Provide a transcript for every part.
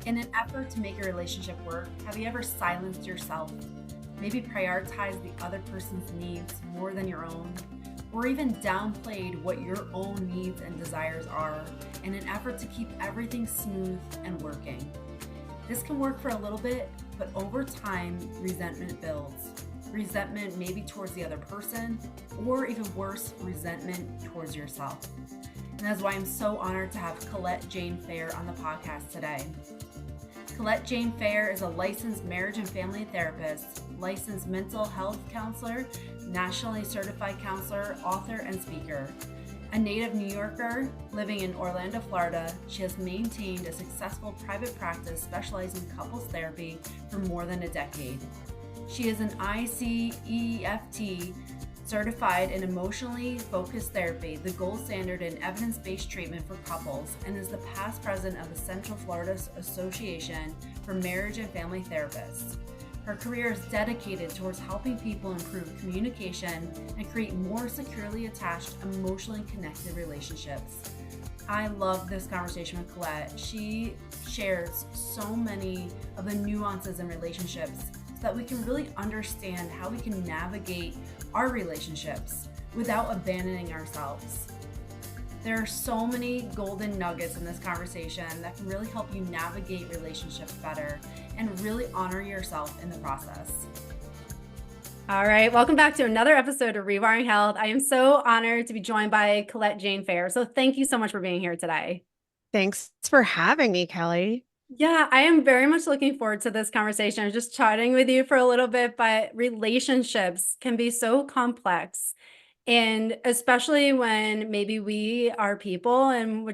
In an effort to make a relationship work, have you ever silenced yourself? Maybe prioritized the other person's needs more than your own? Or even downplayed what your own needs and desires are in an effort to keep everything smooth and working? This can work for a little bit, but over time, resentment builds. Resentment maybe towards the other person, or even worse, resentment towards yourself. And that's why I'm so honored to have Colette Jane Fair on the podcast today. Colette Jane Fair is a licensed marriage and family therapist, licensed mental health counselor, nationally certified counselor, author, and speaker. A native New Yorker living in Orlando, Florida, she has maintained a successful private practice specializing in couples therapy for more than a decade. She is an ICEEFT certified in emotionally focused therapy, the gold standard in evidence-based treatment for couples, and is the past president of the Central Florida Association for Marriage and Family Therapists. Her career is dedicated towards helping people improve communication and create more securely attached, emotionally connected relationships. I love this conversation with Colette. She shares so many of the nuances in relationships so that we can really understand how we can navigate our relationships without abandoning ourselves. There are so many golden nuggets in this conversation that can really help you navigate relationships better and really honor yourself in the process. All right, welcome back to another episode of Rewiring Health. I am so honored to be joined by Colette Jane Fair. So thank you so much for being here today. Thanks for having me, Kelly. Yeah, I am very much looking forward to this conversation. I was just chatting with you for a little bit, but relationships can be so complex. And especially when maybe we are people and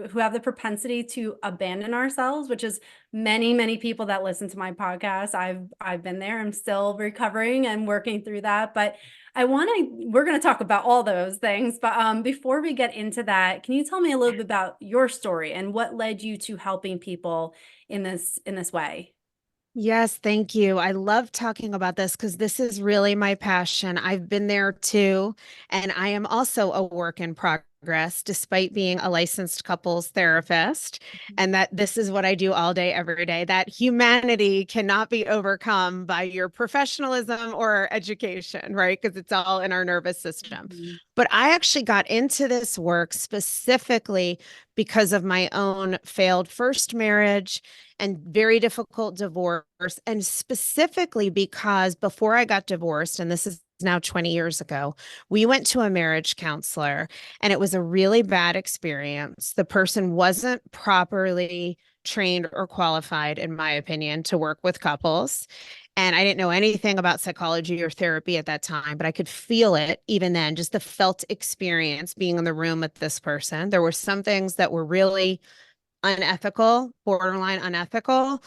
who have the propensity to abandon ourselves, which is many people that listen to my podcast. I've been there. I'm still recovering and working through that. But we're going to talk about all those things. But before we get into that, can you tell me a little bit about your story and what led you to helping people in this way? Yes, thank you. I love talking about this because this is really my passion. I've been there too, and I am also a work in progress, despite being a licensed couples therapist, and that this is what I do all day, every day. That humanity cannot be overcome by your professionalism or education, right? Because it's all in our nervous system. Mm-hmm. But I actually got into this work specifically because of my own failed first marriage and very difficult divorce. And specifically because before I got divorced, and this is now 20 years ago, we went to a marriage counselor and it was a really bad experience. The person wasn't properly trained or qualified, in my opinion, to work with couples. And I didn't know anything about psychology or therapy at that time, but I could feel it even then, just the felt experience being in the room with this person. There were some things that were really unethical, borderline unethical.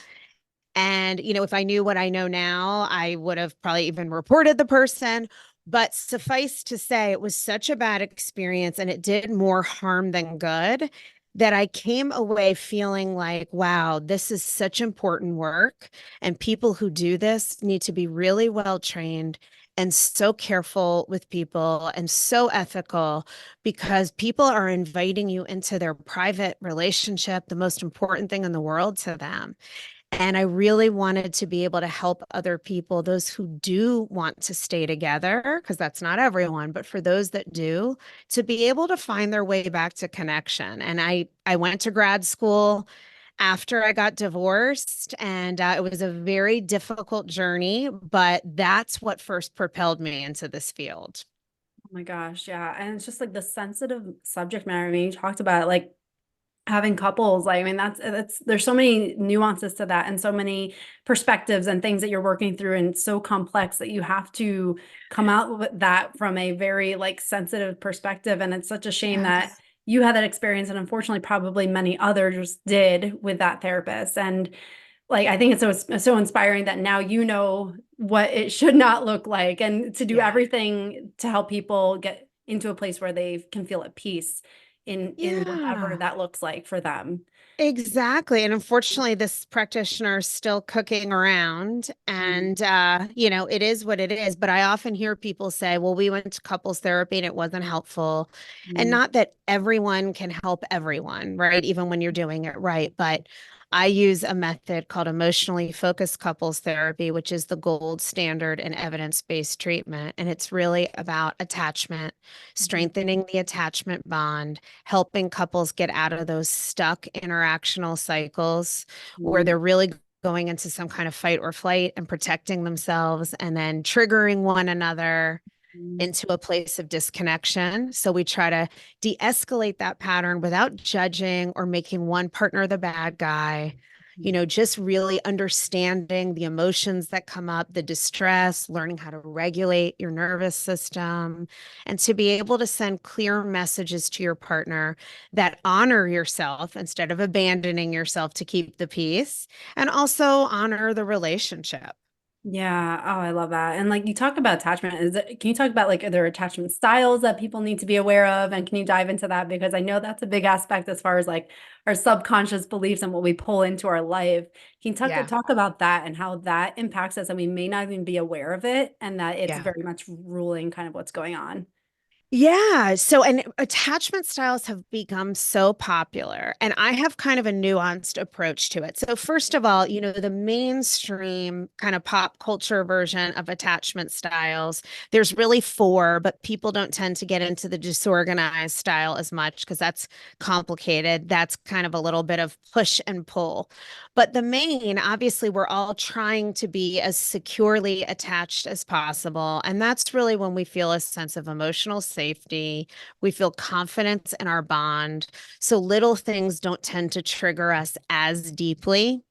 And, if I knew what I know now, I would have probably even reported the person. But suffice to say, it was such a bad experience and it did more harm than good that I came away feeling like, wow, this is such important work. And people who do this need to be really well trained and so careful with people and so ethical because people are inviting you into their private relationship, the most important thing in the world to them. And I really wanted to be able to help other people, those who do want to stay together, because that's not everyone, but for those that do, to be able to find their way back to connection. And I went to grad school after I got divorced, and it was a very difficult journey, but that's what first propelled me into this field. Oh my gosh, yeah. And it's just like the sensitive subject matter. I mean, you talked about like having couples. Like, I mean, that's there's so many nuances to that and so many perspectives and things that you're working through, and it's so complex that you have to come out with that from a very like sensitive perspective. And it's such a shame that you had that experience, and unfortunately probably many others did with that therapist. And like, I think it's so inspiring that now you know what it should not look like, and to do everything to help people get into a place where they can feel at peace in whatever that looks like for them. Exactly. And unfortunately, this practitioner is still cooking around. And, it is what it is. But I often hear people say, well, we went to couples therapy and it wasn't helpful. And not that everyone can help everyone, right? Even when you're doing it right. But I use a method called emotionally focused couples therapy, which is the gold standard in evidence-based treatment. And it's really about attachment, Mhm. strengthening the attachment bond, helping couples get out of those stuck interactional cycles where Mhm. they're really going into some kind of fight or flight and protecting themselves and then triggering one another into a place of disconnection. So we try to de escalate that pattern without judging or making one partner the bad guy. You Mhm. know, just really understanding the emotions that come up, the distress, learning how to regulate your nervous system, and to be able to send clear messages to your partner that honor yourself instead of abandoning yourself to keep the peace, and also honor the relationship. Yeah. Oh, I love that. And like you talk about attachment, can you talk about like are there attachment styles that people need to be aware of? And can you dive into that? Because I know that's a big aspect as far as like our subconscious beliefs and what we pull into our life. Can you Yeah. talk about that and how that impacts us and we may not even be aware of it and that it's Yeah. very much ruling kind of what's going on? Yeah. So, and attachment styles have become so popular, and I have kind of a nuanced approach to it. So, first of all, you know, the mainstream kind of pop culture version of attachment styles, there's really four, but people don't tend to get into the disorganized style as much because that's complicated. That's kind of a little bit of push and pull. But the main, obviously, we're all trying to be as securely attached as possible. And that's really when we feel a sense of emotional safety. We feel confidence in our bond. So little things don't tend to trigger us as deeply.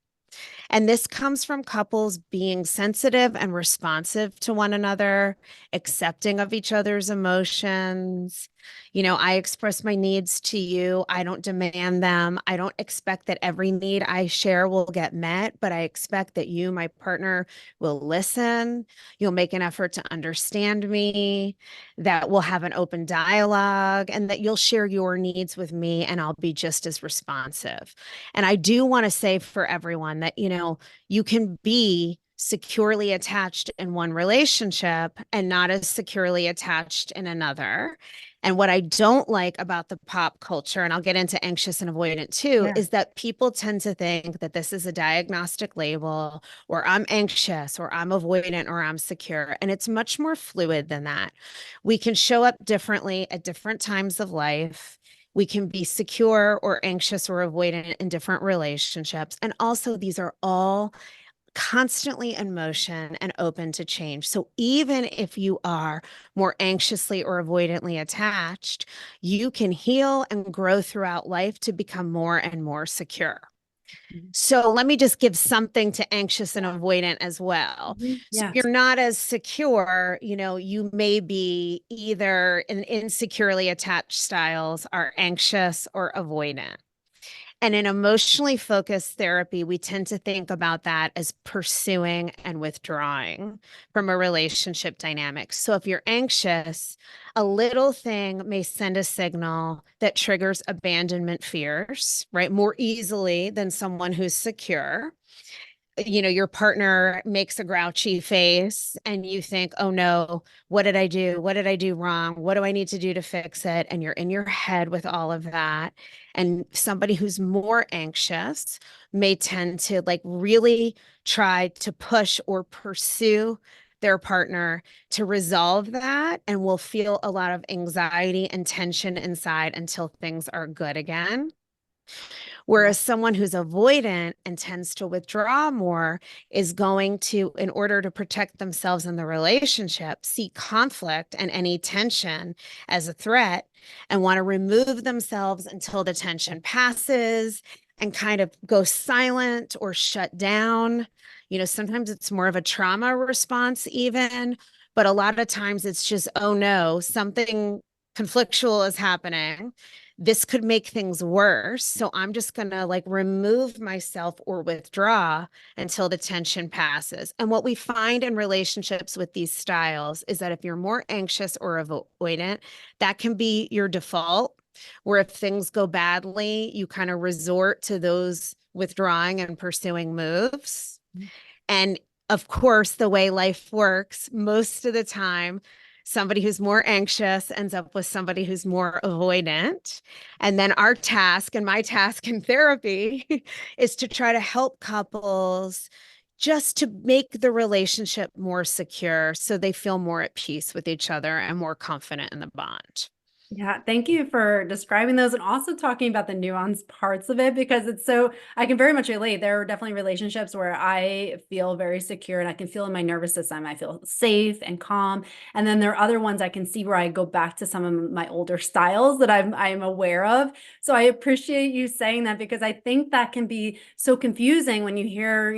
And this comes from couples being sensitive and responsive to one another, accepting of each other's emotions. You know, I express my needs to you. I don't demand them. I don't expect that every need I share will get met, but I expect that you, my partner, will listen. You'll make an effort to understand me, that we'll have an open dialogue, and that you'll share your needs with me, and I'll be just as responsive. And I do want to say for everyone that, you know, you can be securely attached in one relationship and not as securely attached in another. And what I don't like about the pop culture, and I'll get into anxious and avoidant too, Yeah. is that people tend to think that this is a diagnostic label, or I'm anxious, or I'm avoidant, or I'm secure. And it's much more fluid than that. We can show up differently at different times of life. We can be secure or anxious or avoidant in different relationships. And also, these are all constantly in motion and open to change. So even if you are more anxiously or avoidantly attached, you can heal and grow throughout life to become more and more secure. Mhm. So let me just give something to anxious and avoidant as well. Mhm. So Yeah. if you're not as secure, you know, you may be either in insecurely attached styles, are anxious or avoidant. And in emotionally focused therapy, we tend to think about that as pursuing and withdrawing from a relationship dynamic. So if you're anxious, a little thing may send a signal that triggers abandonment fears, right? More easily than someone who's secure. You know, your partner makes a grouchy face and you think, oh no, what did I do? What did I do wrong? What do I need to do to fix it? And you're in your head with all of that. And somebody who's more anxious may tend to like really try to push or pursue their partner to resolve that and will feel a lot of anxiety and tension inside until things are good again. Yeah. Whereas someone who's avoidant and tends to withdraw more is going to, in order to protect themselves in the relationship, see conflict and any tension as a threat and want to remove themselves until the tension passes and kind of go silent or shut down. You know, sometimes it's more of a trauma response, even, but a lot of times it's just, oh no, something conflictual is happening. This could make things worse. So I'm just going to like remove myself or withdraw until the tension passes. And what we find in relationships with these styles is that if you're more anxious or avoidant, that can be your default, where if things go badly, you kind of resort to those withdrawing and pursuing moves. And of course, the way life works, most of the time, somebody who's more anxious ends up with somebody who's more avoidant. And then our task and my task in therapy is to try to help couples just to make the relationship more secure so they feel more at peace with each other and more confident in the bond. Yeah, thank you for describing those and also talking about the nuanced parts of it because it's so, I can very much relate. There are definitely relationships where I feel very secure and I can feel in my nervous system, I feel safe and calm. And then there are other ones I can see where I go back to some of my older styles that I'm aware of. So I appreciate you saying that because I think that can be so confusing when you hear,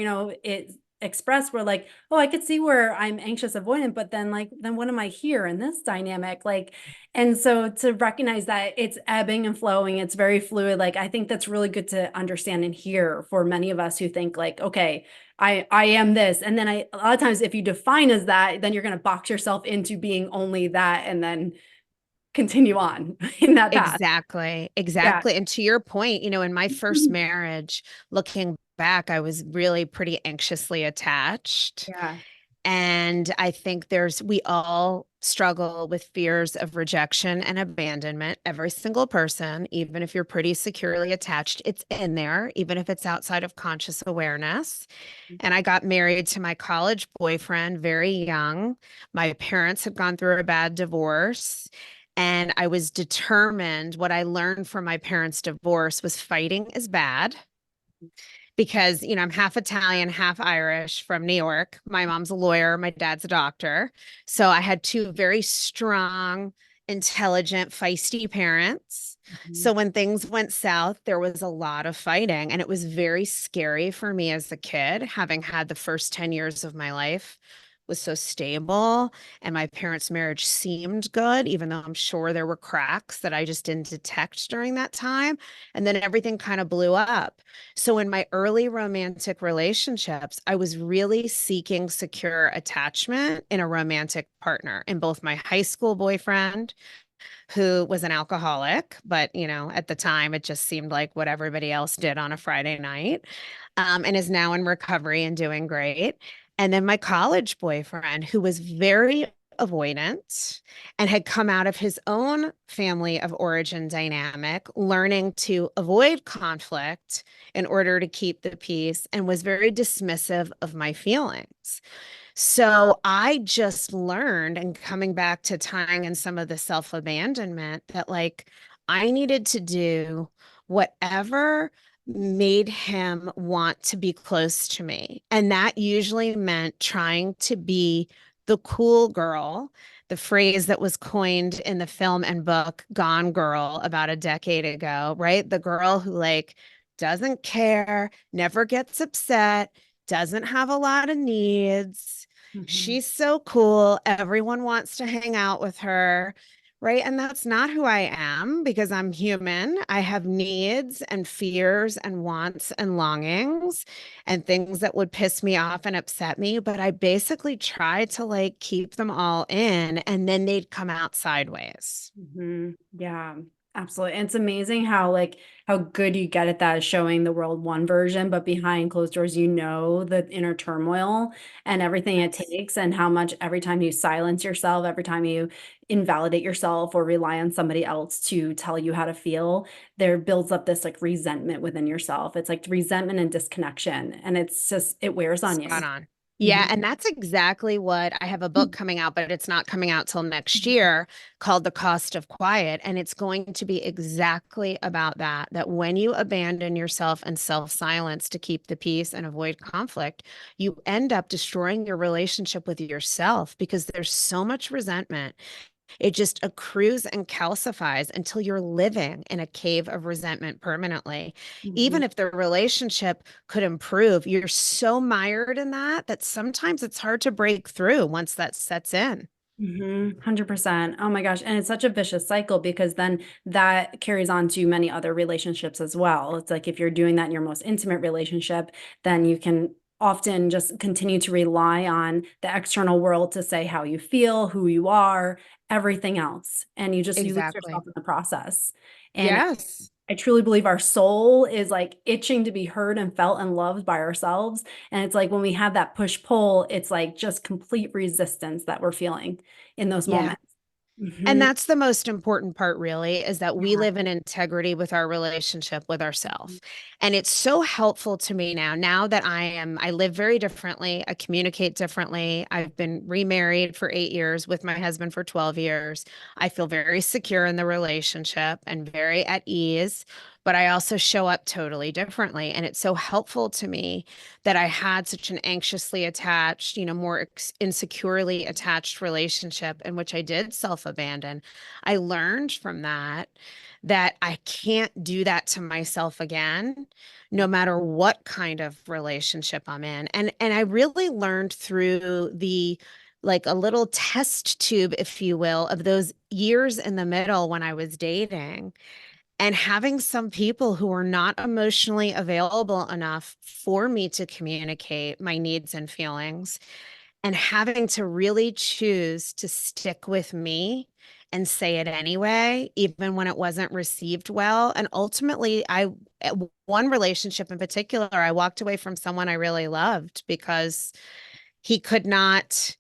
it expressed where like, oh, I could see where I'm anxious avoidant, but then like, then what am I here in this dynamic? Like, and so to recognize that it's ebbing and flowing, it's very fluid. Like, I think that's really good to understand and hear for many of us who think like, okay, I am this. And then a lot of times if you define as that, then you're going to box yourself into being only that and then continue on in that path. Exactly. Yeah. Exactly. And to your point, in my first marriage, looking back, I was really pretty anxiously attached. Yeah. And I think we all struggle with fears of rejection and abandonment. Every single person, even if you're pretty securely attached, it's in there, even if it's outside of conscious awareness. And I got married to my college boyfriend very young. My parents had gone through a bad divorce. And I was determined. What I learned from my parents' divorce was fighting is bad because, I'm half Italian, half Irish from New York. My mom's a lawyer, my dad's a doctor. So I had two very strong, intelligent, feisty parents. Mhm. So when things went south, there was a lot of fighting. And it was very scary for me as a kid, having had the first 10 years of my life was so stable and my parents' marriage seemed good, even though I'm sure there were cracks that I just didn't detect during that time. And then everything kind of blew up. So in my early romantic relationships, I was really seeking secure attachment in a romantic partner. In both my high school boyfriend, who was an alcoholic, but at the time it just seemed like what everybody else did on a Friday night, and is now in recovery and doing great. And then my college boyfriend, who was very avoidant and had come out of his own family of origin dynamic, learning to avoid conflict in order to keep the peace, and was very dismissive of my feelings. So I just learned, and coming back to tying in some of the self abandonment, that like I needed to do whatever made him want to be close to me. And that usually meant trying to be the cool girl, the phrase that was coined in the film and book Gone Girl about a decade ago, right? The girl who like doesn't care, never gets upset, doesn't have a lot of needs. Mhm. She's so cool. Everyone wants to hang out with her. Right. And that's not who I am because I'm human. I have needs and fears and wants and longings and things that would piss me off and upset me. But I basically try to like keep them all in and then they'd come out sideways. Yeah, absolutely. And it's amazing how like how good you get at that showing the world one version, but behind closed doors, the inner turmoil and everything it Yes. takes, and how much every time you silence yourself, every time you invalidate yourself or rely on somebody else to tell you how to feel, there builds up this like resentment within yourself. It's like resentment and disconnection, and it's just it wears on Spot you. on. Yeah, Mhm. and that's exactly what I have a book coming out, but it's not coming out till next year called The Cost of Quiet. And it's going to be exactly about that, that when you abandon yourself and self-silence to keep the peace and avoid conflict, you end up destroying your relationship with yourself because there's so much resentment. It just accrues and calcifies until you're living in a cave of resentment permanently. Mhm. Even if the relationship could improve, you're so mired in that sometimes it's hard to break through once that sets in. 100%. Oh my gosh. And it's such a vicious cycle because then that carries on to many other relationships as well. It's like if you're doing that in your most intimate relationship, then you can often just continue to rely on the external world to say how you feel, who you are, everything else. And you lose Exactly. yourself in the process. And Yes. I truly believe our soul is like itching to be heard and felt and loved by ourselves. And it's like when we have that push pull, it's like just complete resistance that we're feeling in those Yeah. moments. And Hmm. that's the most important part, really, is that we Yeah. live in integrity with our relationship with ourselves. And it's so helpful to me now that I live very differently. I communicate differently. I've been remarried for 8 years with my husband for 12 years. I feel very secure in the relationship and very at ease, but I also show up totally differently. And it's so helpful to me that I had such an anxiously attached, more insecurely attached relationship in which I did self abandon. I learned from that I can't do that to myself again, no matter what kind of relationship I'm in. And I really learned through the like a little test tube, if you will, of those years in the middle when I was dating and having some people who are not emotionally available enough for me to communicate my needs and feelings, and having to really choose to stick with me and say it anyway, even when it wasn't received well. And ultimately, one relationship in particular, I walked away from someone I really loved because he could not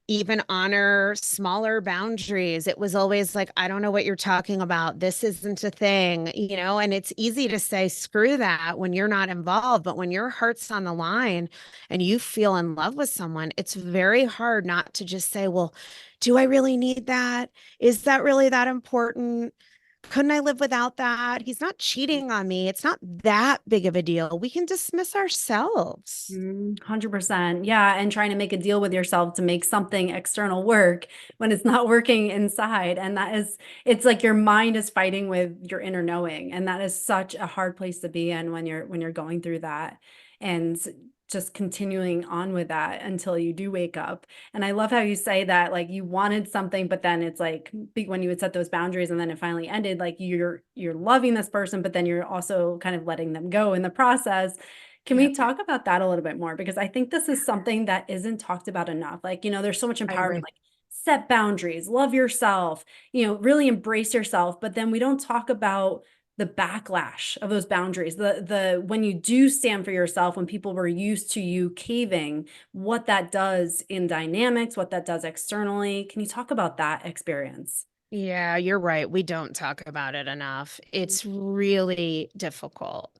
even honor smaller boundaries. It was always like, I don't know what you're talking about. This isn't a thing. And it's easy to say, screw that when you're not involved. But when your heart's on the line and you feel in love with someone, it's very hard not to just say, well, do I really need that? Is that really that important? Couldn't I live without that? He's not cheating on me. It's not that big of a deal. We can dismiss ourselves. 100%. Yeah. And trying to make a deal with yourself to make something external work when it's not working inside. And it's like your mind is fighting with your inner knowing. And that is such a hard place to be in when you're going through that. And just continuing on with that until you do wake up. And I love how you say that like you wanted something, but then it's like when you would set those boundaries and then it finally ended, like you're loving this person, but then you're also kind of letting them go in the process. Can Yep. we talk about that a little bit more? Because I think this is something that isn't talked about enough. Like, there's so much I empowerment, agree. like set boundaries, love yourself, really embrace yourself. But then we don't talk about the backlash of those boundaries. The when you do stand for yourself, when people were used to you caving, what that does in dynamics, what that does externally. Can you talk about that experience? Yeah, you're right. We don't talk about it enough. It's really difficult.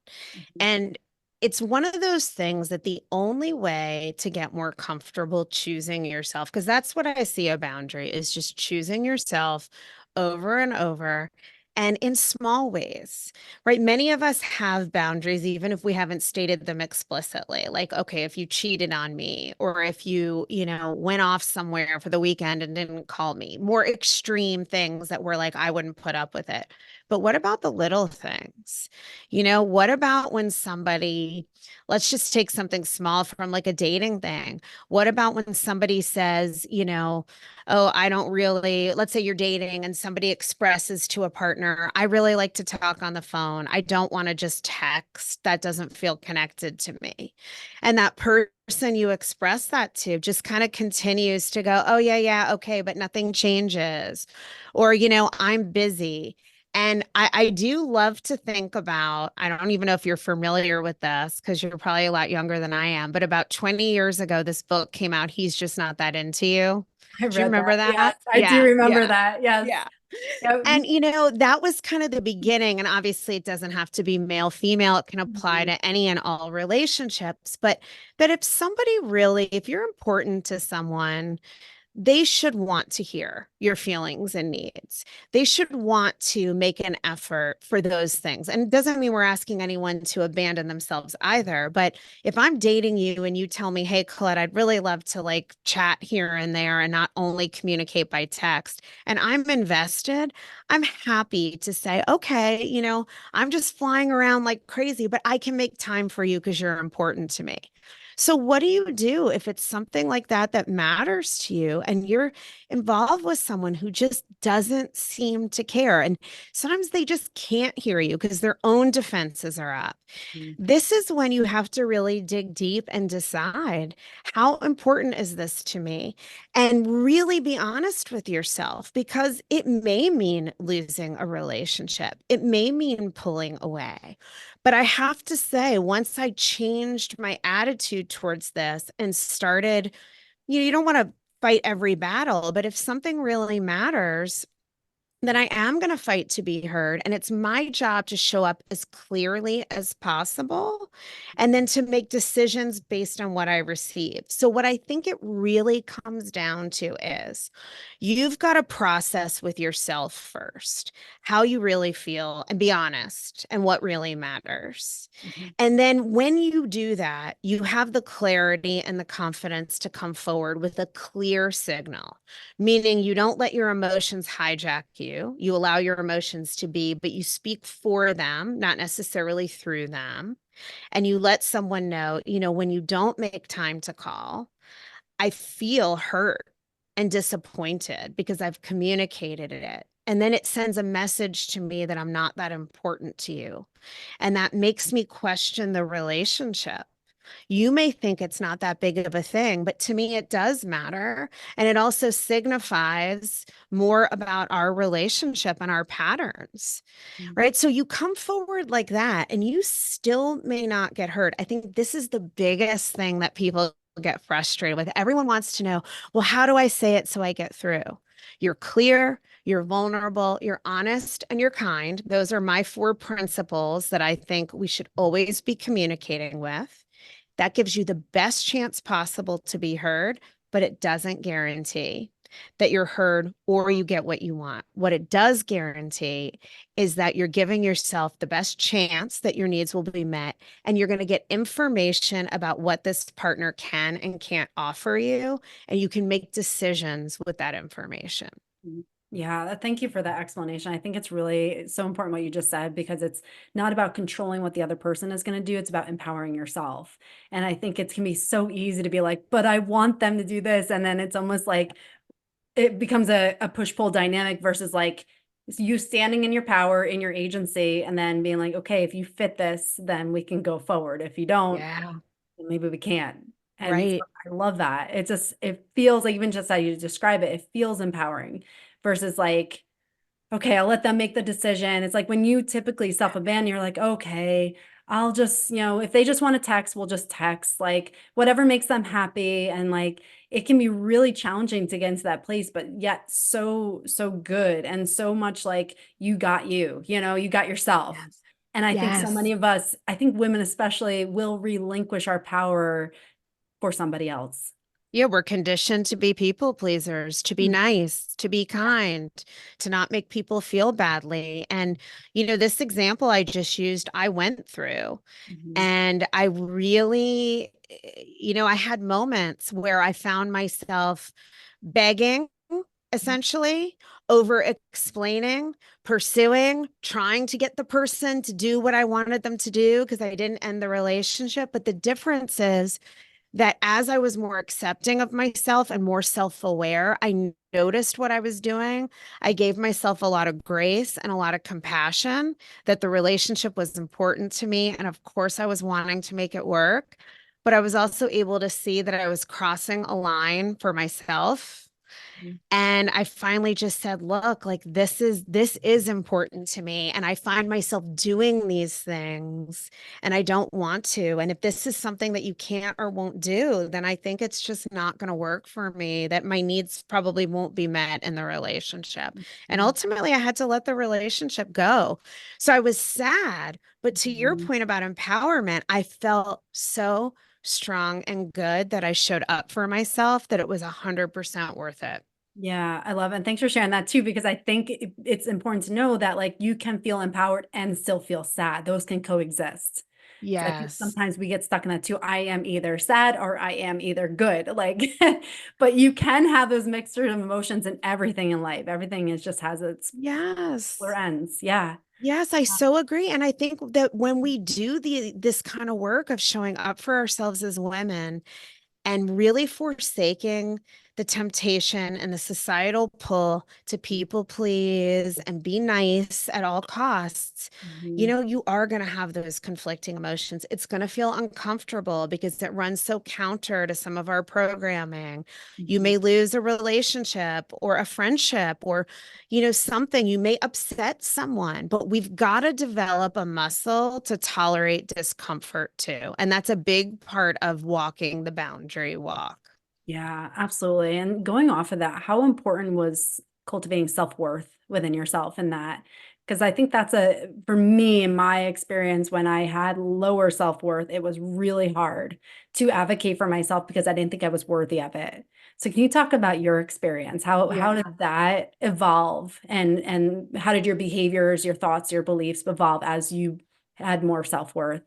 And it's one of those things that the only way to get more comfortable choosing yourself, because that's what I see a boundary is just choosing yourself over and over and in small ways, right? Many of us have boundaries, even if we haven't stated them explicitly. Like, okay, if you cheated on me, or if went off somewhere for the weekend and didn't call me, more extreme things that were like, I wouldn't put up with it. But what about the little things? What about when somebody, let's just take something small from like a dating thing. What about when somebody says, oh, I don't really, let's say you're dating and somebody expresses to a partner, I really like to talk on the phone. I don't want to just text. That doesn't feel connected to me. And that person you express that to just kind of continues to go, oh, yeah, yeah, okay, but nothing changes. Or, I'm busy. And I do love to think about, I don't even know if you're familiar with this because you're probably a lot younger than I am, but about 20 years ago, this book came out, He's Just Not That Into You. I Do you read that. remember Yes, that? I do Yeah, remember yeah, that. Yes. yeah. Yep. And, that was kind of the beginning. And obviously, it doesn't have to be male, female. It can apply to any and all relationships. But if somebody really, if you're important to someone, they should want to hear your feelings and needs. They should want to make an effort for those things. And it doesn't mean we're asking anyone to abandon themselves either. But if I'm dating you and you tell me, hey, Colette, I'd really love to like chat here and there and not only communicate by text, and I'm invested, I'm happy to say, okay, I'm just flying around like crazy, but I can make time for you because you're important to me. So, what do you do if it's something like that that matters to you and you're involved with someone who just doesn't seem to care? And sometimes they just can't hear you because their own defenses are up. Mm. This is when you have to really dig deep and decide, how important is this to me? And really be honest with yourself, because it may mean losing a relationship, it may mean pulling away. But I have to say, once I changed my attitude towards this and started, you don't want to fight every battle, but if something really matters, then I am going to fight to be heard. And it's my job to show up as clearly as possible and then to make decisions based on what I receive. So, what I think it really comes down to is you've got to process with yourself first how you really feel and be honest and what really matters. Mhm. And then when you do that, you have the clarity and the confidence to come forward with a clear signal, meaning you don't let your emotions hijack you. You allow your emotions to be, but you speak for them, not necessarily through them. And you let someone know, when you don't make time to call, I feel hurt and disappointed because I've communicated it. And then it sends a message to me that I'm not that important to you. And that makes me question the relationship. You may think it's not that big of a thing, but to me, it does matter. And it also signifies more about our relationship and our patterns, Mm. right? So you come forward like that and you still may not get hurt. I think this is the biggest thing that people get frustrated with. Everyone wants to know, well, how do I say it so I get through? You're clear, you're vulnerable, you're honest, and you're kind. Those are my 4 principles that I think we should always be communicating with. That gives you the best chance possible to be heard, but it doesn't guarantee that you're heard or you get what you want. What it does guarantee is that you're giving yourself the best chance that your needs will be met, and you're going to get information about what this partner can and can't offer you, and you can make decisions with that information. Yeah, thank you for that explanation. I think it's really so important what you just said, because it's not about controlling what the other person is going to do. It's about empowering yourself. And I think it can be so easy to be like, but I want them to do this. And then it's almost like it becomes a push-pull dynamic versus like you standing in your power, in your agency, and then being like, okay, if you fit this, then we can go forward. If you don't, Yeah, then maybe we can't. And so right. I love that. It just, it feels like, even just how you describe it, it feels empowering versus like, okay, I'll let them make the decision. It's like when you typically self-abandon, you're like, okay, I'll just, if they just want to text, we'll just text, like whatever makes them happy. And like, it can be really challenging to get into that place, but yet so, so good. And so much like you got yourself. Yes. And I think so Yes. many of us, I think women especially, will relinquish our power for somebody else. Yeah, we're conditioned to be people pleasers, to be Mm. nice, to be Yeah. kind, to not make people feel badly. And, this example I just used, I went through, Mhm. and I really, I had moments where I found myself begging, essentially, over explaining, pursuing, trying to get the person to do what I wanted them to do because I didn't end the relationship. But the difference is, that as I was more accepting of myself and more self aware, I noticed what I was doing. I gave myself a lot of grace and a lot of compassion, that the relationship was important to me. And of course, I was wanting to make it work. But I was also able to see that I was crossing a line for myself, and I finally just said, look, like this is important to me. And I find myself doing these things and I don't want to. And if this is something that you can't or won't do, then I think it's just not going to work for me, that my needs probably won't be met in the relationship. And Mhm. ultimately I had to let the relationship go. So I was sad. But to your Mhm. point about empowerment, I felt so strong and good that I showed up for myself, that it was 100% worth it. Yeah, I love it. And thanks for sharing that too, because I think it's important to know that like you can feel empowered and still feel sad. Those can coexist. So I think Yes. sometimes we get stuck in that too. I am either sad or I am either good. Like, but you can have those mixtures of emotions in everything in life. Everything is just has its polar Yes. ends. Yeah. Yes, I so agree. And I think that when we do this kind of work of showing up for ourselves as women, and really forsaking the temptation and the societal pull to people please and be nice at all costs, Mhm. you are going to have those conflicting emotions. It's going to feel uncomfortable because it runs so counter to some of our programming. You Mhm. may lose a relationship or a friendship or, something. You may upset someone, but we've got to develop a muscle to tolerate discomfort too. And that's a big part of walking the boundary walk. Yeah, absolutely. And going off of that, how important was cultivating self-worth within yourself in that? Because I think that's for me, in my experience, when I had lower self-worth, it was really hard to advocate for myself because I didn't think I was worthy of it. So can you talk about your experience? How Yeah. did that evolve? And how did your behaviors, your thoughts, your beliefs evolve as you had more self-worth?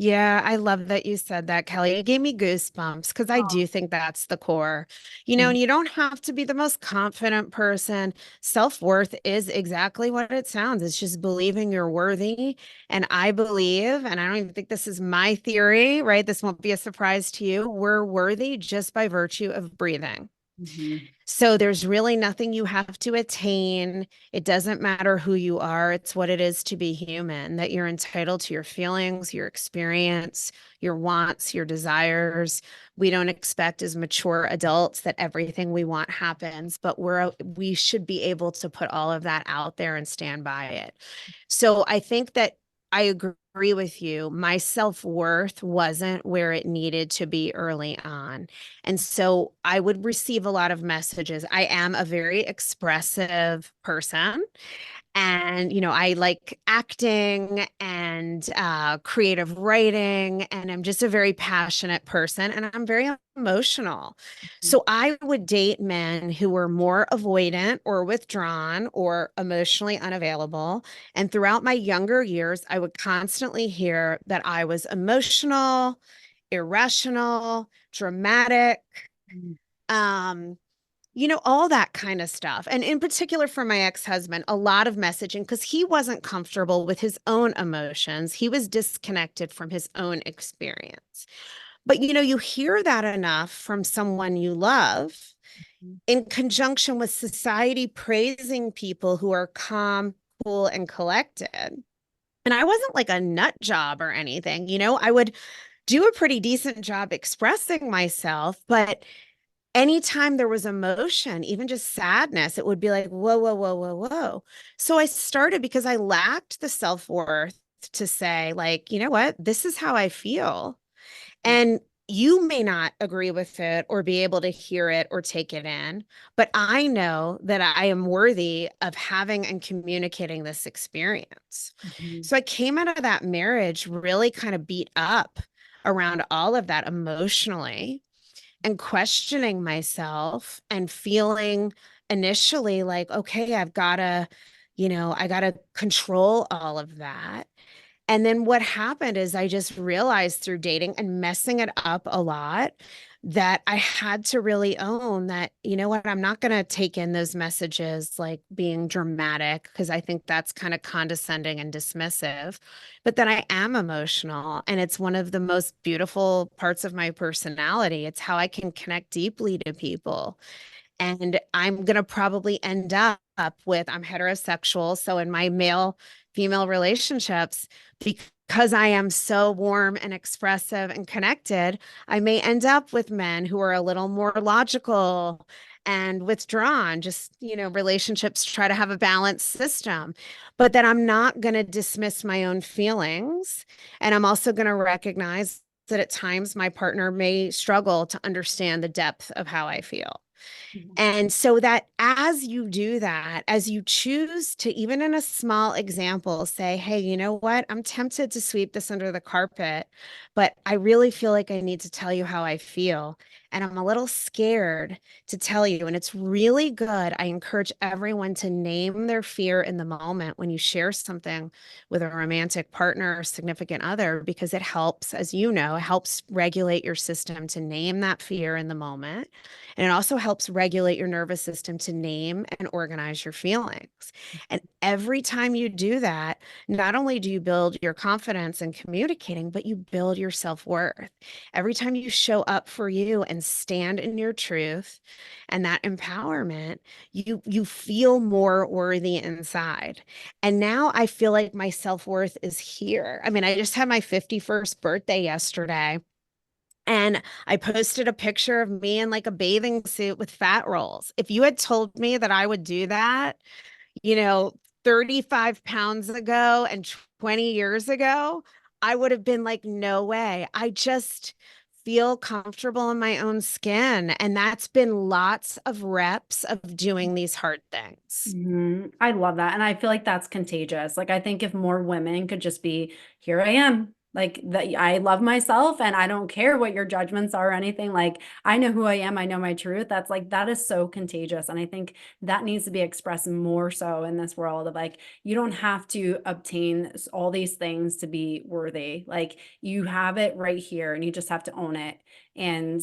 Yeah, I love that you said that, Kelly. You gave me goosebumps because I Oh. do think that's the core. And Mhm. you don't have to be the most confident person. Self-worth is exactly what it sounds. It's just believing you're worthy. And I believe, and I don't even think this is my theory, right? This won't be a surprise to you. We're worthy just by virtue of breathing. Mhm. So there's really nothing you have to attain. It doesn't matter who you are. It's what it is to be human, that you're entitled to your feelings, your experience, your wants, your desires. We don't expect as mature adults that everything we want happens, but we should be able to put all of that out there and stand by it. So I think that I agree with you. My self-worth wasn't where it needed to be early on. And so I would receive a lot of messages. I am a very expressive person. And, I like acting and creative writing. And I'm just a very passionate person and I'm very emotional. So I would date men who were more avoidant or withdrawn or emotionally unavailable. And throughout my younger years, I would constantly hear that I was emotional, irrational, dramatic, Mhm. um, all that kind of stuff. And in particular for my ex-husband, a lot of messaging because he wasn't comfortable with his own emotions. He was disconnected from his own experience. But you hear that enough from someone you love in conjunction with society praising people who are calm, cool, and collected. And I wasn't like a nut job or anything, I would do a pretty decent job expressing myself, but anytime there was emotion, even just sadness, it would be like, whoa, whoa, whoa, whoa, whoa. So I started because I lacked the self-worth to say, like, you know what, this is how I feel. And you may not agree with it or be able to hear it or take it in, but I know that I am worthy of having and communicating this experience. Mhm. So I came out of that marriage really kind of beat up around all of that emotionally and questioning myself and feeling initially like, okay, I got to control all of that. And then what happened is I just realized through dating and messing it up a lot that I had to really own that, you know what, I'm not going to take in those messages like being dramatic because I think that's kind of condescending and dismissive, but that I am emotional. And it's one of the most beautiful parts of my personality. It's how I can connect deeply to people. And I'm going to probably end up with, I'm heterosexual. So in my male female relationships, because I am so warm and expressive and connected, I may end up with men who are a little more logical and withdrawn. Just, relationships try to have a balanced system, but that I'm not going to dismiss my own feelings. And I'm also going to recognize that at times my partner may struggle to understand the depth of how I feel. Mhm. And so that as you do that, as you choose to, even in a small example, say, hey, you know what? I'm tempted to sweep this under the carpet, but I really feel like I need to tell you how I feel. and I'm a little scared to tell you. And it's really good. I encourage everyone to name their fear in the moment when you share something with a romantic partner or significant other, because it helps, as you know, it helps regulate your system to name that fear in the moment. And it also helps regulate your nervous system to name and organize your feelings. And every time you do that, not only do you build your confidence in communicating, but you build your self-worth. Every time you show up for you and stand in your truth and that empowerment, you feel more worthy inside. And now I feel like my self-worth is here. I mean, I just had my 51st birthday yesterday. And I posted a picture of me in like a bathing suit with fat rolls. If you had told me that I would do that, you know, 35 pounds ago and 20 years ago, I would have been like, no way. I just feel comfortable in my own skin. And that's been lots of reps of doing these hard things. I love that. And I feel like that's contagious. Like, I think if more women could just be, here I am, like that, I love myself and I don't care what your judgments are or anything. Like, I know who I am. I know my truth. That's like, that is so contagious. And I think that needs to be expressed more so in this world of like, you don't have to obtain all these things to be worthy. Like, you have it right here and you just have to own it. And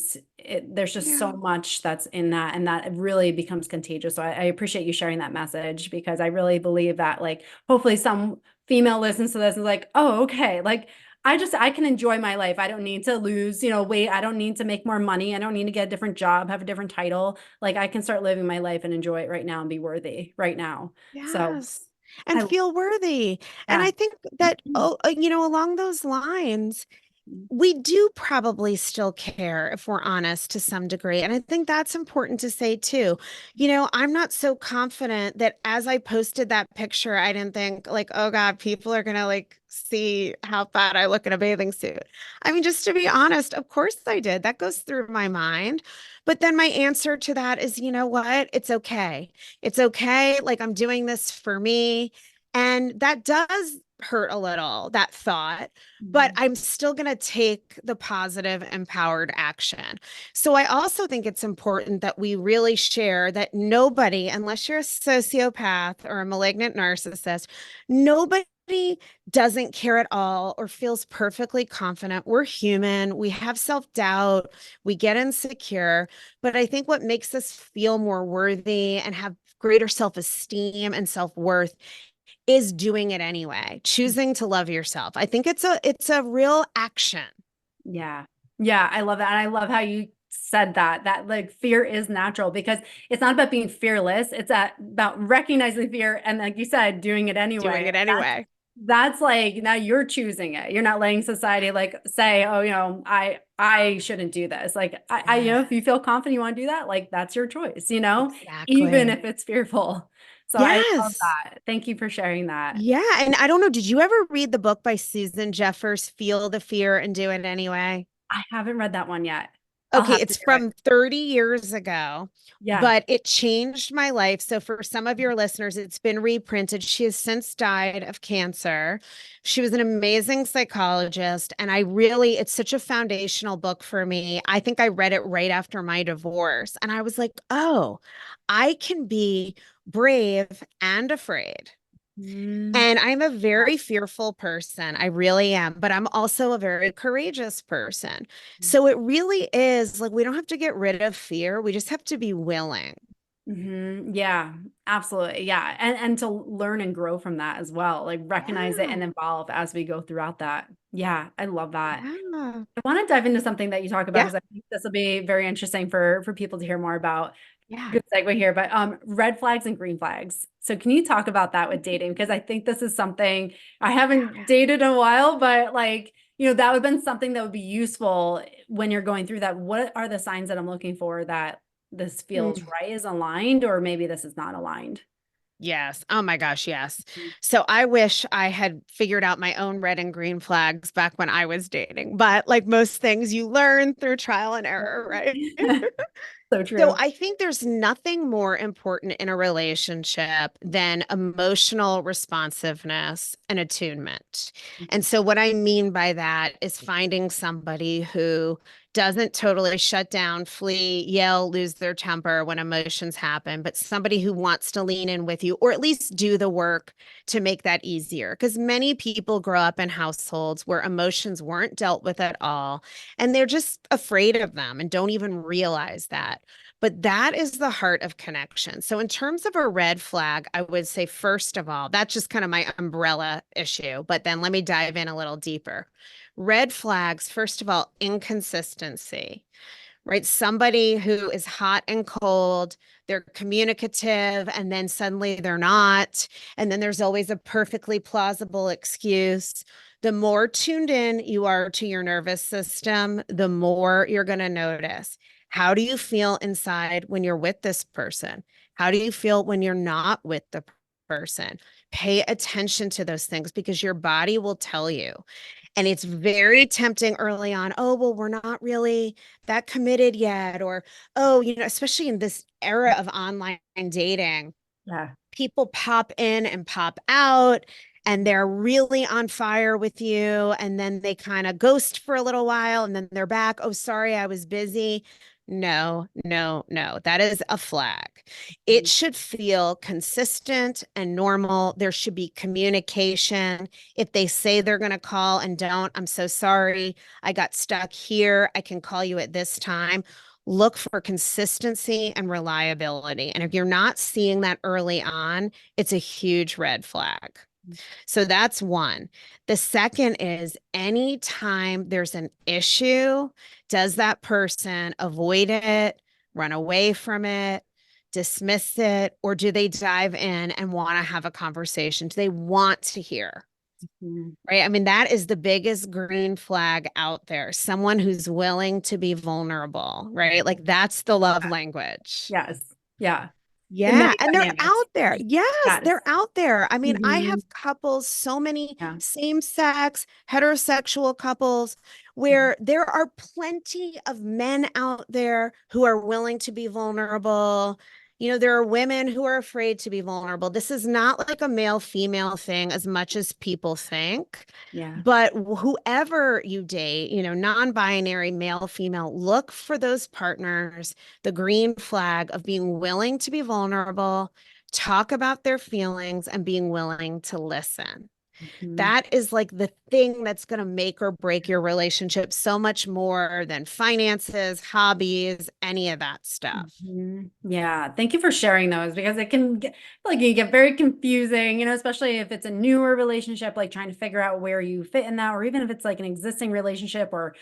there's just so Yeah. much that's in that, and that it really becomes contagious. So I appreciate you sharing that message, because I really believe that, like, hopefully some female listens to this and is like, oh, okay, like, I can enjoy my life. I don't need to lose, weight. I don't need to make more money. I don't need to get a different job, have a different title. Like, I can start living my life and enjoy it right now and be worthy right now. So Yes. And I, feel worthy. And yeah. I think that, oh, along those lines, we do probably still care if we're honest to some degree. And I think that's important to say too. I'm not so confident that as I posted that picture, I didn't think like, oh God, people are going to like see how fat I look in a bathing suit. I mean, just to be honest, of course I did. That goes through my mind. But then my answer to that is, you know what? It's okay. It's okay. Like I'm doing this for me. And that does hurt a little, that thought, but I'm still going to take the positive, empowered action. So I also think it's important that we really share that nobody, unless you're a sociopath or a malignant narcissist, nobody doesn't care at all or feels perfectly confident. We're human. We have self doubt. We get insecure. But I think what makes us feel more worthy and have greater self esteem and self worth is doing it anyway, choosing to love yourself. I think it's a real action. Yeah. Yeah, I love that. And I love how you said that like fear is natural, because it's not about being fearless. It's about recognizing fear and, like you said, doing it Doing anyway. it anyway. That's like, now you're choosing it. You're not letting society like say, oh, I shouldn't do this. Like Yeah, if you feel confident you want to do that, like that's your choice, even exactly. if it's fearful. So I love Yes. that. Thank you for sharing that. Yeah. And I don't know, did you ever read the book by Susan Jeffers, Feel the Fear and Do It Anyway? I haven't read that one yet. I'll Okay, have to it's do it. from 30 years ago, Yeah. but it changed my life. So, for some of your listeners, it's been reprinted. She has since died of cancer. She was an amazing psychologist, and it's such a foundational book for me. I think I read it right after my divorce, and I was like, oh, I can be brave and afraid. Mm, And I'm a very fearful person. I really am, but I'm also a very courageous person. So it really is like we don't have to get rid of fear. We just have to be willing. yeah, absolutely. Yeah. And to learn and grow from that as well, like recognize it Yeah. and evolve as we go throughout that. Yeah, I love that. Yeah. I want to dive into something that you talk about, Yeah. because I think this will be very interesting for people to hear more about. Yeah. Good segue here, but red flags and green flags. So can you talk about that with dating? Because I think this is something, I haven't dated in a while, but like, that would have been something that would be useful when you're going through that. What are the signs that I'm looking for that this feels Mm. right, is aligned, or maybe this is not aligned? Yes. Oh my gosh, yes. So I wish I had figured out my own red and green flags back when I was dating. But like most things, you learn through trial and error, right? So So true. I think there's nothing more important in a relationship than emotional responsiveness and attunement. And so what I mean by that is finding somebody who doesn't totally shut down, flee, yell, lose their temper when emotions happen, but somebody who wants to lean in with you or at least do the work to make that easier. Because many people grow up in households where emotions weren't dealt with at all, and they're just afraid of them and don't even realize that. But that is the heart of connection. So, in terms of a red flag, I would say, first of all, that's just kind of my umbrella issue. But then let me dive in a little deeper. Red flags, first of all, inconsistency, right? Somebody who is hot and cold, they're communicative, and then suddenly they're not. And then there's always a perfectly plausible excuse. The more tuned in you are to your nervous system, the more you're going to notice. How do you feel inside when you're with this person? How do you feel when you're not with the person? Pay attention to those things because your body will tell you. And it's very tempting early on. Oh, well, we're not really that committed yet. Or, oh, especially in this era of online dating, Yeah. people pop in and pop out and they're really on fire with you. And then they kind of ghost for a little while and then they're back. Oh, sorry, I was busy. No, no, no. That is a flag. It should feel consistent and normal. There should be communication. If they say they're going to call and don't, I'm so sorry. I got stuck here. I can call you at this time. Look for consistency and reliability. And if you're not seeing that early on, it's a huge red flag. So that's one. The second is anytime there's an issue, does that person avoid it, run away from it, dismiss it, or do they dive in and want to have a conversation? Do they want to hear? Right. I mean, that is the biggest green flag out there. Someone who's willing to be vulnerable, right? Like that's the love language. Yes. Yeah. In Yeah. many And they're dynamics. out there. Yes, Yes. they're out there. I mean, I Mhm. have couples, so many Yeah. same sex, heterosexual couples, where there are plenty of men out there who are willing to be vulnerable. There are women who are afraid to be vulnerable. This is not like a male female thing as much as people think. Yeah. But whoever you date, non binary, male, female, look for those partners, the green flag of being willing to be vulnerable, talk about their feelings, and being willing to listen. Mhm. That is like the thing that's going to make or break your relationship so much more than finances, hobbies, any of that stuff. Yeah, thank you for sharing those because it can get like you get very confusing, especially if it's a newer relationship, like trying to figure out where you fit in that, or even if it's like an existing relationship or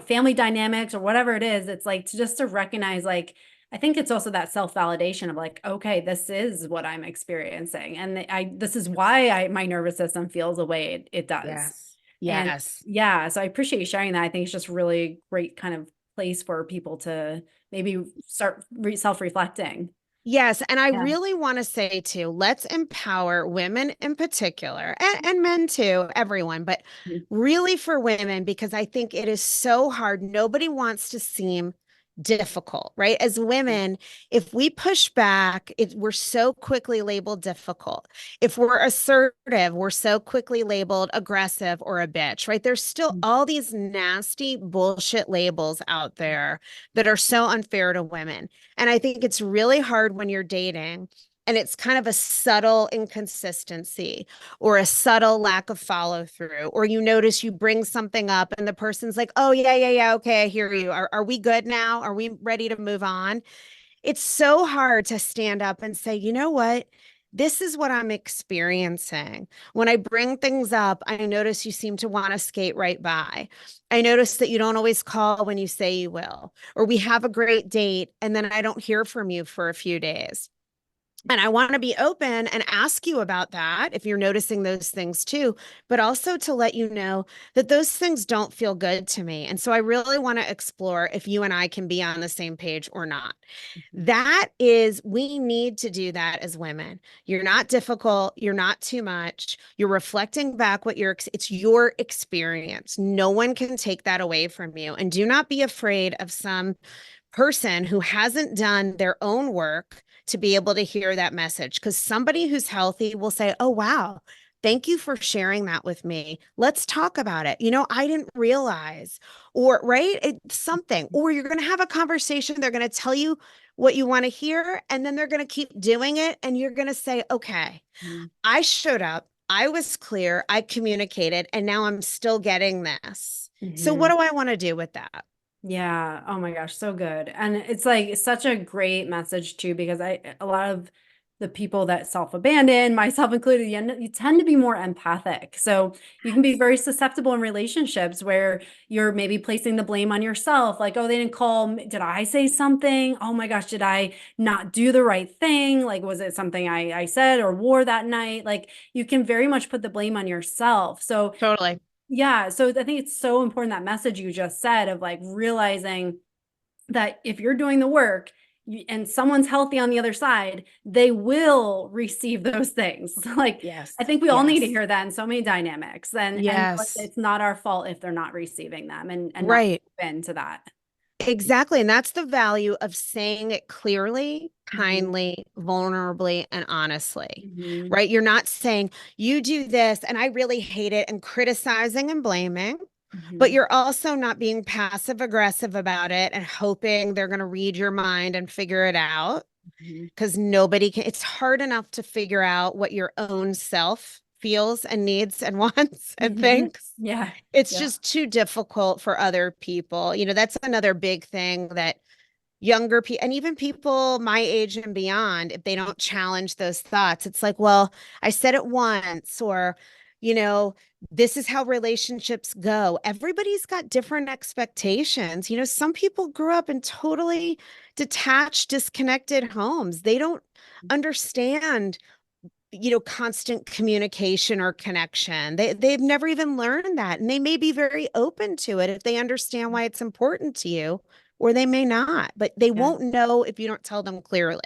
family dynamics or whatever it is, it's like to recognize like I think it's also that self-validation of like, okay, this is what I'm experiencing. And this is why my nervous system feels the way it does. Yes. And Yes. yeah, so I appreciate you sharing that. I think it's just really great kind of place for people to maybe start self-reflecting. Yes. And I Yeah. really want to say too, let's empower women in particular and men too, everyone, but Mhm. really for women, because I think it is so hard. Nobody wants to seem difficult, right? As women, if we push back, we're so quickly labeled difficult. If we're assertive, we're so quickly labeled aggressive or a bitch, right? There's still all these nasty bullshit labels out there that are so unfair to women. And I think it's really hard when you're dating and it's kind of a subtle inconsistency or a subtle lack of follow through, or you notice you bring something up and the person's like, oh, yeah, yeah, yeah. Okay, I hear you. Are we good now? Are we ready to move on? It's so hard to stand up and say, you know what? This is what I'm experiencing. When I bring things up, I notice you seem to want to skate right by. I notice that you don't always call when you say you will, or we have a great date and then I don't hear from you for a few days. And I want to be open and ask you about that if you're noticing those things too, but also to let you know that those things don't feel good to me. And so I really want to explore if you and I can be on the same page or not. We need to do that as women. You're not difficult. You're not too much. You're reflecting back it's your experience. No one can take that away from you. And do not be afraid of some person who hasn't done their own work to be able to hear that message. Because somebody who's healthy will say, oh, wow, Thank you for sharing that with me. Let's talk about it. I didn't realize, or right, it's something, or you're going to have a conversation. They're going to tell you what you want to hear, and then they're going to keep doing it. And you're going to say, okay, Mhm. I showed up. I was clear. I communicated, and now I'm still getting this. So what Mhm. do I want to do with that? Yeah. Oh my gosh, so good. And it's like such a great message too, because a lot of the people that self-abandon, myself included, you tend to be more empathic. So you can be very susceptible in relationships where you're maybe placing the blame on yourself. Like, oh, they didn't call me. Did I say something? Oh my gosh, did I not do the right thing? Like, was it something I said or wore that night? Like, you can very much put the blame on yourself. So Totally. yeah, so I think it's so important, that message you just said of like realizing that if you're doing the work and someone's healthy on the other side, they will receive those things. Like, Yes. I think we all need to Yes. hear that in so many dynamics. And like, Yes. it's not our fault if they're not receiving them, and not Right. open to that. Exactly. And that's the value of saying it clearly, Mhm. kindly, vulnerably, and honestly, Mhm. right? You're not saying you do this and I really hate it and criticizing and blaming, but Mhm. you're also not being passive aggressive about it and hoping they're going to read your mind and figure it out, Mhm. because nobody can. It's hard enough to figure out what your own self feels and needs and wants and Mhm. thinks. Yeah. It's Yeah. just too difficult for other people. That's another big thing that younger people and even people my age and beyond, if they don't challenge those thoughts, it's like, well, I said it once, or, you know, this is how relationships go. Everybody's got different expectations. Some people grew up in totally detached, disconnected homes. They don't understand constant communication or connection. They've never even learned that. And they may be very open to it if they understand why it's important to you, or they may not, but they Yeah. won't know if you don't tell them clearly.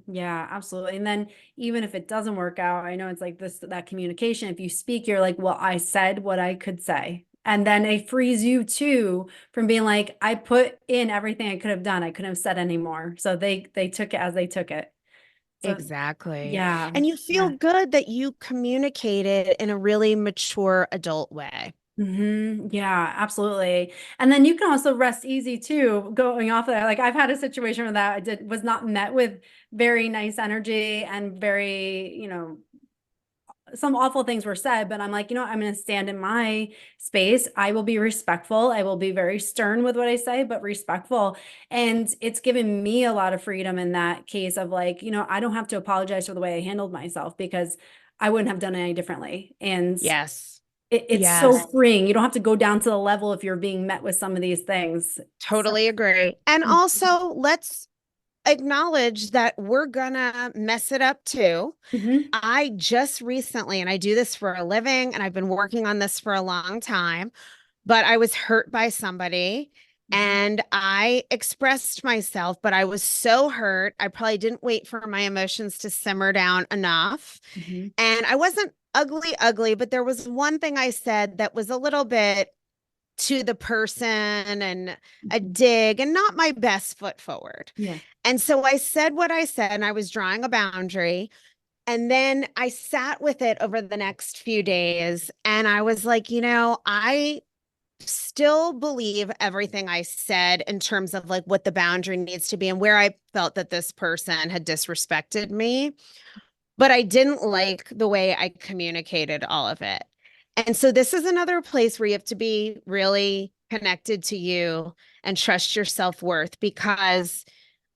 Yeah, absolutely. And then even if it doesn't work out, I know it's like this, that communication. If you speak, you're like, well, I said what I could say. And then it frees you too from being like, I put in everything I could have done. I couldn't have said anymore. So they took it as they took it. So Exactly. yeah, And you feel yeah. good that you communicated in a really mature adult way. Yeah, absolutely. And then you can also rest easy too, going off of that. Like, I've had a situation where that I did was not met with very nice energy and very, some awful things were said, but I'm like, I'm going to stand in my space. I will be respectful. I will be very stern with what I say, but respectful. And it's given me a lot of freedom in that case of like, I don't have to apologize for the way I handled myself, because I wouldn't have done it any differently. And Yes. it's so Yes. freeing. You don't have to go down to the level if you're being met with some of these things. So, Totally agree. And also, let's acknowledge that we're gonna mess it up too. mhm, I just recently, and I do this for a living, and I've been working on this for a long time, but I was hurt by somebody mhm, and I expressed myself, but I was so hurt. I probably didn't wait for my emotions to simmer down enough. mhm, And I wasn't ugly, ugly, but there was one thing I said that was a little bit to the person and a mhm. dig and not my best foot forward. Yeah. And so I said what I said, and I was drawing a boundary. And then I sat with it over the next few days. And I was like, I still believe everything I said in terms of like what the boundary needs to be and where I felt that this person had disrespected me. But I didn't like the way I communicated all of it. And so this is another place where you have to be really connected to you and trust your self-worth, because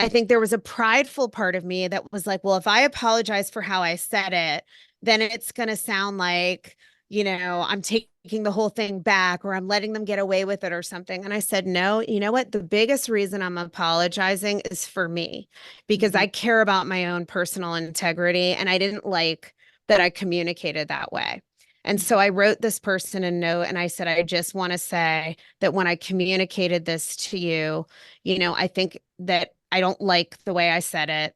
I think there was a prideful part of me that was like, well, if I apologize for how I said it, then it's going to sound like, I'm taking the whole thing back, or I'm letting them get away with it or something. And I said, no, you know what? The biggest reason I'm apologizing is for me, because Mhm, I care about my own personal integrity. And I didn't like that I communicated that way. And so I wrote this person a note and I said, I just want to say that when I communicated this to you, I think that I don't like the way I said it.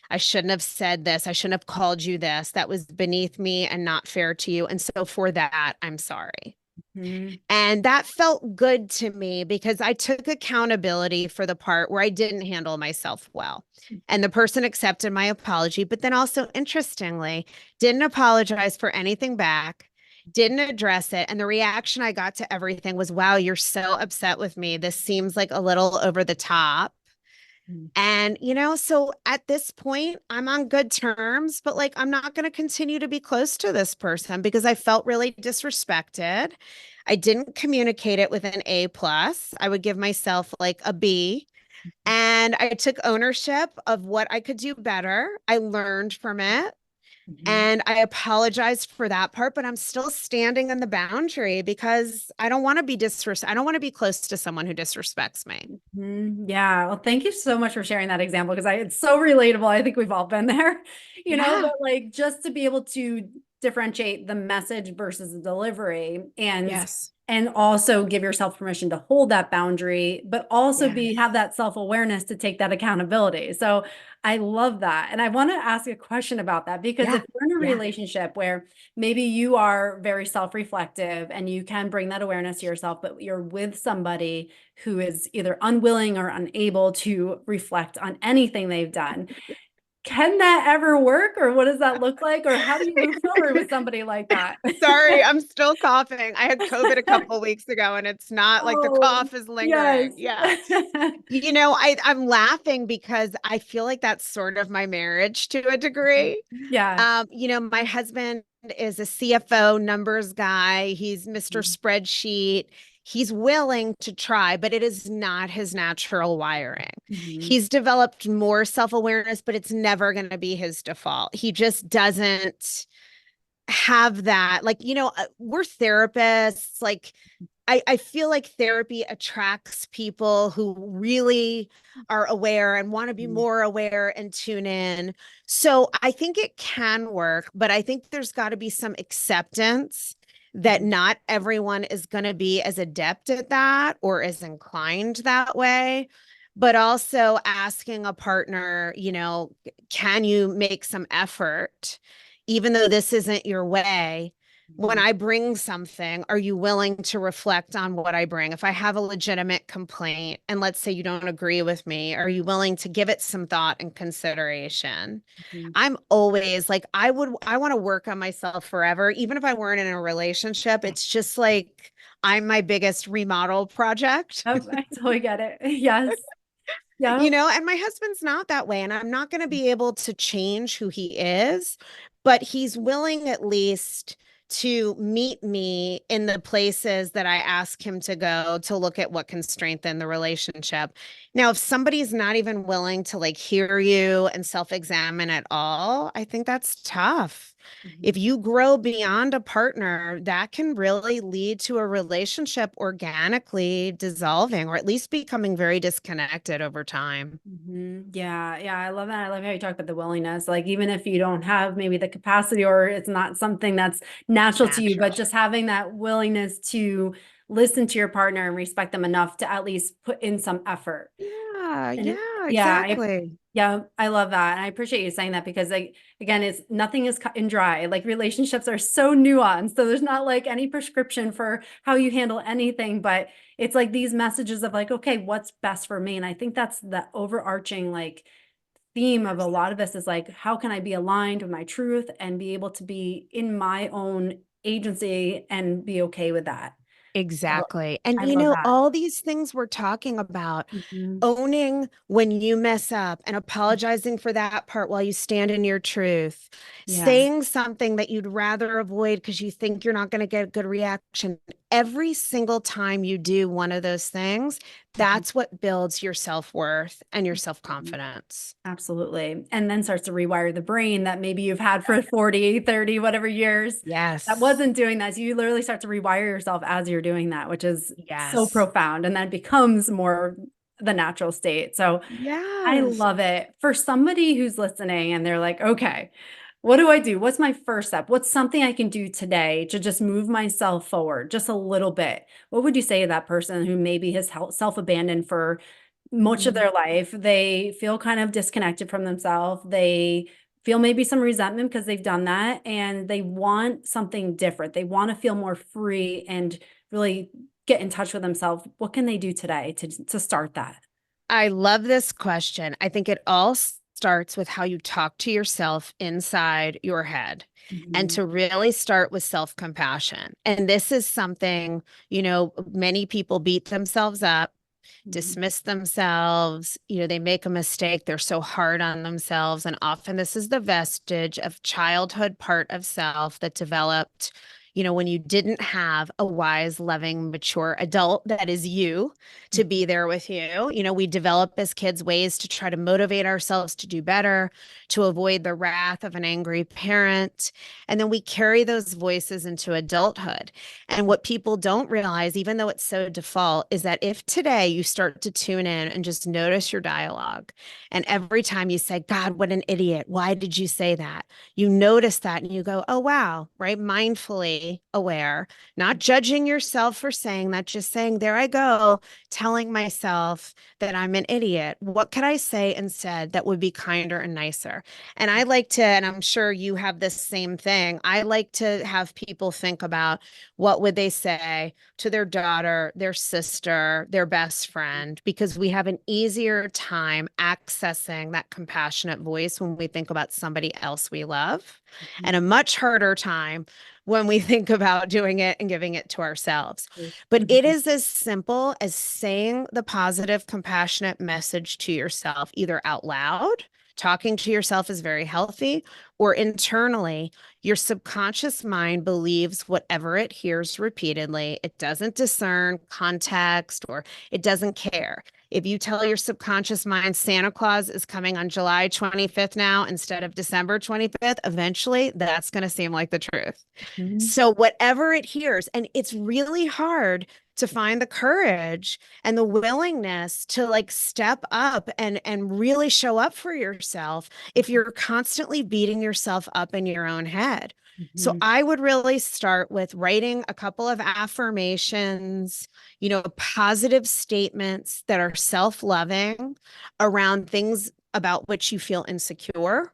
I shouldn't have said this. I shouldn't have called you this. That was beneath me and not fair to you. And so for that, I'm sorry. Mhm. And that felt good to me because I took accountability for the part where I didn't handle myself well. And the person accepted my apology, but then also, interestingly, didn't apologize for anything back, didn't address it. And the reaction I got to everything was, wow, you're so upset with me. This seems like a little over the top. Mhm. And, so at this point, I'm on good terms, but like, I'm not going to continue to be close to this person because I felt really disrespected. I didn't communicate it with an A plus. I would give myself like a B. And I took ownership of what I could do better. I learned from it. Mhm. And I apologized for that part, but I'm still standing in the boundary because I don't want to be I don't want to be close to someone who disrespects me. Yeah. Well, thank you so much for sharing that example because it's so relatable. I think we've all been there, Yeah. but like just to be able to differentiate the message versus the delivery Yes. and also give yourself permission to hold that boundary, but also Yeah. have that self-awareness to take that accountability. So I love that. And I want to ask a question about that because Yeah. if you're in a Yeah. relationship where maybe you are very self-reflective and you can bring that awareness to yourself, but you're with somebody who is either unwilling or unable to reflect on anything they've done. Can that ever work? Or what does that look like? Or how do you move forward with somebody like that? Sorry, I'm still coughing. I had COVID a couple weeks ago and it's not like the Oh, cough is yes. lingering. Yeah. I'm laughing because I feel like that's sort of my marriage to a degree. Yeah. My husband is a CFO numbers guy. He's Mr. Spreadsheet. He's willing to try, but it is not his natural wiring. Mhm. He's developed more self-awareness, but it's never going to be his default. He just doesn't have that. Like, we're therapists. Like, I feel like therapy attracts people who really are aware and want to be more aware and tune in. So I think it can work, but I think there's got to be some acceptance that Mhm. not everyone is going to be as adept at that or as inclined that way. But also asking a partner, can you make some effort, even though this isn't your way? When Mhm. I bring something, are you willing to reflect on what I bring? If I have a legitimate complaint and let's say you don't agree with me, are you willing to give it some thought and consideration? Mhm. I'm always like, I want to work on myself forever. Even if I weren't in a relationship, it's just like I'm my biggest remodel project. Oh, I totally get it. Yes. Yeah. And my husband's not that way. And I'm not going to be able to change who he is, but he's willing at least to meet me in the places that I ask him to go to look at what can strengthen the relationship. Now, if somebody's not even willing to like hear you and self-examine at all, I think that's tough. If Mhm. you grow beyond a partner, that can really lead to a relationship organically dissolving or at least becoming very disconnected over time. Yeah, yeah, I love that. I love how you talk about the willingness. Like, even if you don't have maybe the capacity or it's not something that's natural to you, but Natural. just having that willingness to listen to your partner and respect them enough to at least put in some effort. Yeah, And it, yeah, yeah, I exactly. yeah, I love that. And I appreciate you saying that because like again, it's nothing is cut and dry. Like relationships are so nuanced. So there's not like any prescription for how you handle anything, but it's like these messages of like, okay, what's best for me? And I think that's the overarching like theme of a Yes. lot of this is like, how can I be aligned with my truth and be able to be in my own agency and be okay with that? So Exactly. And I love that. all these things we're talking about, Mhm. owning when you mess up and apologizing for that part while you stand in your truth, Yeah. saying something that you'd rather avoid because you think you're not going to get a good reaction. Every single time you do one of those things, Mhm. that's what builds your self-worth and your Mhm. self-confidence. Absolutely. And then starts to rewire the brain that maybe you've had for 40, 30, whatever years that Yes. wasn't doing that. So you literally start to rewire yourself as you're doing that, which is so Yes. profound. And then it becomes more the natural state. So I Yes. love it. For somebody who's listening and they're like, okay, what do I do? What's my first step? What's something I can do today to just move myself forward just a little bit? What would you say to that person who maybe has self-abandoned for much of Mhm. their life? They feel kind of disconnected from themselves. They feel maybe some resentment because they've done that and they want something different. They want to feel more free and really get in touch with themselves. What can they do today to start that? I love this question. I think it all starts with how you talk to yourself inside your head and Mhm. to really start with self-compassion. And this is something, many people beat themselves up, Mhm. dismiss themselves, they make a mistake, they're so hard on themselves, and often this is the vestige of childhood part of self that developed when you didn't have a wise, loving, mature adult that is you to be there with you. We develop as kids ways to try to motivate ourselves to do better, to avoid the wrath of an angry parent, and then we carry those voices into adulthood. And what people don't realize, even though it's so default, is that if today you start to tune in and just notice your dialogue, and every time you say, God, what an idiot, why did you say that? You notice that and you go, oh, wow, right? Mindfully aware, not judging yourself for saying that, just saying, there I go, telling myself that I'm an idiot. What could I say instead that would be kinder and nicer? And I like to, and I'm sure you have this same thing, I like to have people think about what would they say to their daughter, their sister, their best friend, because we have an easier time accessing that compassionate voice when we think about somebody else we love, and a much harder time when we think about doing it and giving it to ourselves. But it Mhm. is as simple as saying the positive, compassionate message to yourself, either out loud. Talking to yourself is very healthy, or internally, your subconscious mind believes whatever it hears repeatedly. It doesn't discern context or it doesn't care. If you tell your subconscious mind Santa Claus is coming on July 25th now instead of December 25th, eventually that's going to seem like the truth. Mhm. So, whatever it hears, and it's really hard to find the courage and the willingness to like step up and really show up for yourself if you're constantly beating yourself up in your own head. So Mhm. I would really start with writing a couple of affirmations, positive statements that are self-loving around things about which you feel insecure,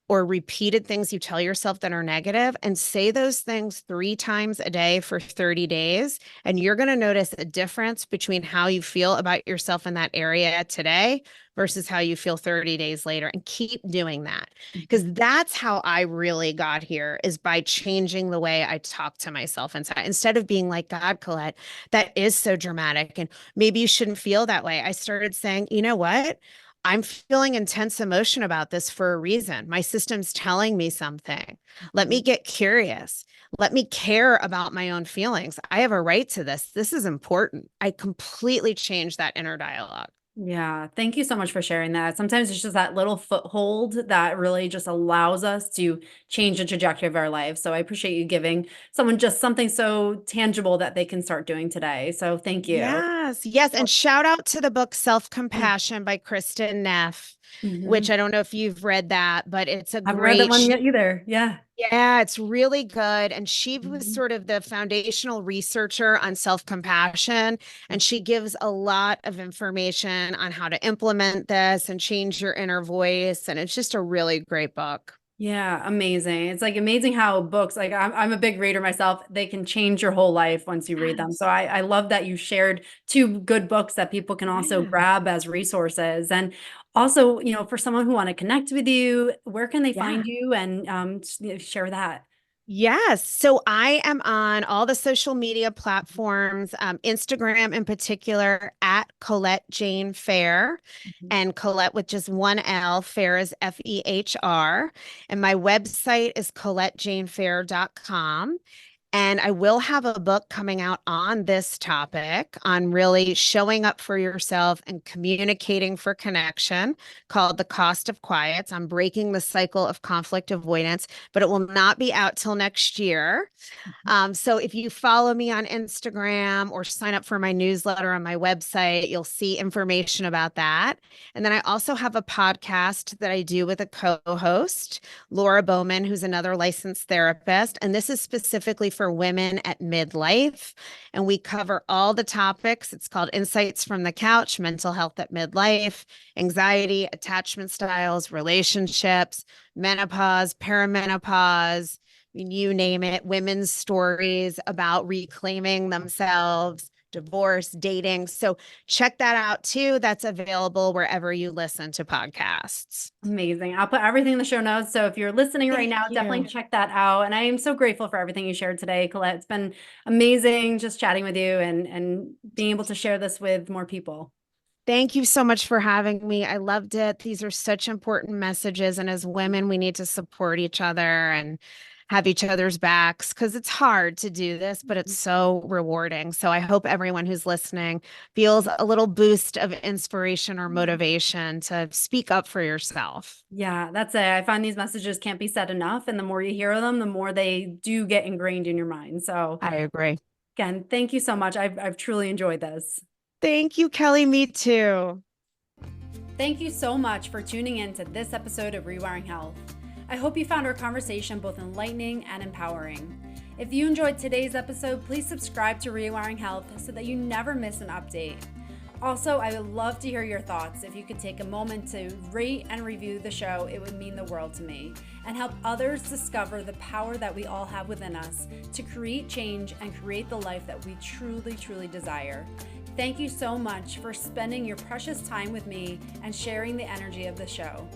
or repeated things you tell yourself that are negative, and say those things 3 times a day for 30 days. And you're going to notice a difference between how you feel about yourself in that area today versus how you feel 30 days later. And keep doing that, Mhm. because that's how I really got here, is by changing the way I talk to myself inside. Instead of being like, God, Colette, that is so dramatic. And maybe you shouldn't feel that way. I started saying, you know what? I'm feeling intense emotion about this for a reason. My system's telling me something. Let me Mhm. get curious. Let me care about my own feelings. I have a right to this. This is important. I completely changed that inner dialogue. Yeah, thank you so much for sharing that. Sometimes it's just that little foothold that really just allows us to change the trajectory of our life. So I appreciate you giving someone just something so tangible that they can start doing today. So thank you. Yes, yes. And shout out to the book Self Compassion by Kristen Neff, which Mhm. I don't know if you've read that, but it's a I haven't read that great, one yet either. Yeah. yeah, it's really good. And she was Mhm. sort of the foundational researcher on self-compassion. And she gives a lot of information on how to implement this and change your inner voice. And it's just a really great book. Yeah, amazing. It's like amazing how books, like I'm a big reader myself, they can change your whole life once you read them. So Yes. I love that you shared two good books that people can also Yeah. grab as resources. And also, for someone who want to connect with you, where can they find Yeah. you and share that? Yes. So I am on all the social media platforms, Instagram in particular, at Colette Jane Fair, Mhm. and Colette with just one L, Fair is FEHR. And my website is colettejanefair.com. And I will have a book coming out on this topic, on really showing up for yourself and communicating for connection, called The Cost of Quiet. I'm breaking the cycle of conflict avoidance, but it will not be out till next year. So if you follow me on Instagram or sign up for my newsletter on my website, you'll see information about that. And then I also have a podcast that I do with a co-host, Laura Bowman, who's another licensed therapist. And this is specifically for for women at midlife. And we cover all the topics. It's called Insights from the Couch, Mental Health at Midlife, Anxiety, Attachment Styles, Relationships, Menopause, Perimenopause, you name it, women's stories about reclaiming themselves, divorce, dating. So check that out too. That's available wherever you listen to podcasts. Amazing. I'll put everything in the show notes. So if you're listening right now, Thank definitely you. check that out. And I am so grateful for everything you shared today, Colette. It's been amazing just chatting with you and being able to share this with more people. Thank you so much for having me. I loved it. These are such important messages. And as women, we need to support each other and have each other's backs because it's hard to do this, but it's so rewarding. So I hope everyone who's listening feels a little boost of inspiration or motivation to speak up for yourself. Yeah, that's it. I find these messages can't be said enough. And the more you hear them, the more they do get ingrained in your mind. So I agree. again, thank you so much. I've truly enjoyed this. Thank you, Kelly. Me too. Thank you so much for tuning in to this episode of Rewiring Health. I hope you found our conversation both enlightening and empowering. If you enjoyed today's episode, please subscribe to Rewiring Health so that you never miss an update. Also, I would love to hear your thoughts. If you could take a moment to rate and review the show, it would mean the world to me and help others discover the power that we all have within us to create change and create the life that we truly, truly desire. Thank you so much for spending your precious time with me and sharing the energy of the show.